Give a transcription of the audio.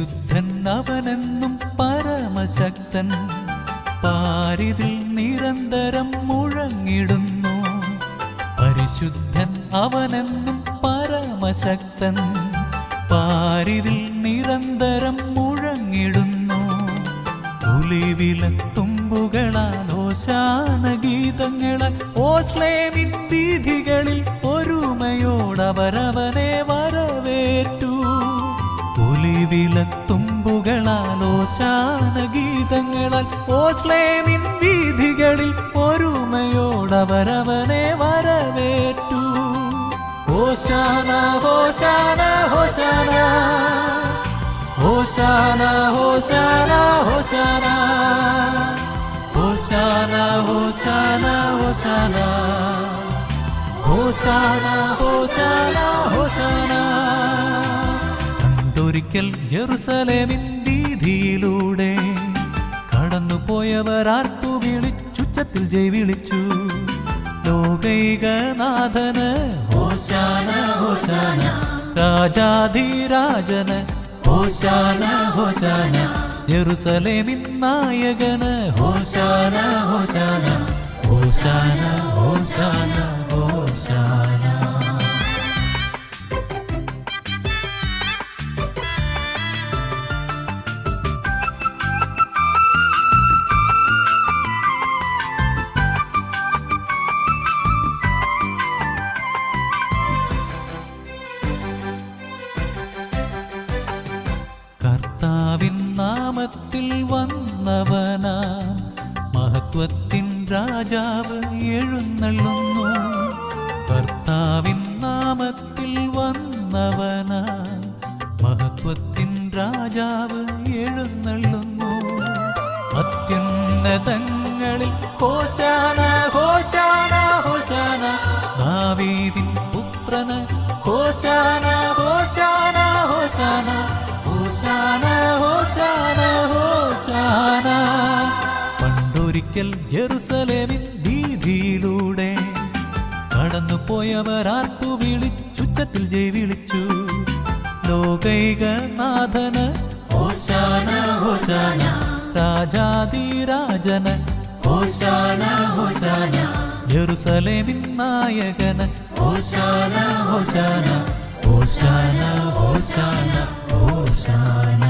പരിശുദ്ധൻ അവനെന്നും പരമശക്തൻ, പാരിതിൽ നിരന്തരം മുഴങ്ങിടുന്നു. പരിശുദ്ധൻ അവനെന്നും പരമശക്തൻ, പാരിതിൽ നിരന്തരം മുഴങ്ങിടുന്നു. ഒലിവിലത്തുമ്പുകളാൽ ഓശാന ഗീതങ്ങളാൽ ഓസ്ലേമിൻ വീഥികളിൽ ഒരുമയോടവരവനെ വരവേറ്റു. ഒലിവിലത്തുമ്പുകളാൽ ഓശാന ഗീതങ്ങളാൽ ഓസ്ലേമിൻ വീഥികളിൽ ഒരുമയോടവരവനെ വരവേറ്റു. ഹോശാന ഹോശാന ഹോശാന ഹോശാന ഹോശാന ഹോശാന ഹോശാന ഹോശാന ഹോശാന ഹോശാന ഹോശാന ഹോശാന. പണ്ടൊരിക്കൽ ജെറുസലേമിൻ വീഥിയിലൂടെ കടന്നുപോയവർ ആർത്തു വിളിച്ചുച്ചത്തിൽ ജയ് വിളിച്ചു. ലോകൈകനാഥന് ഹോശാന ഹോശാന, രാജാധിരാജന് ഹോശാന ഹോശാന, യെരൂശലേമിൻ നായകന് ഹോശാന ഹോശാന ഹോശാന ഹോശാന ഹോശാന. കർത്താവിൻ നാമത്തിൽ വന്നവനാം മഹത്വത്തിൻ രാജാവ് എഴുന്നള്ളുന്നു. കർത്താവിൻ നാമത്തിൽ വന്നവനാം മഹത്വത്തിൻ രാജാവ് എഴുന്നള്ളുന്നു. അത്യുന്നതങ്ങളിൽ ഹോശാന ഹോശാന ഹോശാന, ദാവീദിൻ പുത്രന് ഹോശാന ഹോശാന ഹോശാന ഹോശാന ഹോശാന ഹോശാന. പണ്ടൊരിക്കൽ ജെറുസലേമിൻ വീഥിയിലൂടെ കടന്നുപോയവർ ആർത്തു വിളിച്ചുച്ചത്തിൽ ജയ് വിളിച്ചു. ലോകൈകനാഥന് ഹോശാന ഹോശാന, രാജാധിരാജന് ഹോശാന ഹോശാന, യെരൂശലേമിൻ നായകന് ഹോശാന ഹോശാന ഹോശാന ഹോശാന ഹോശാന.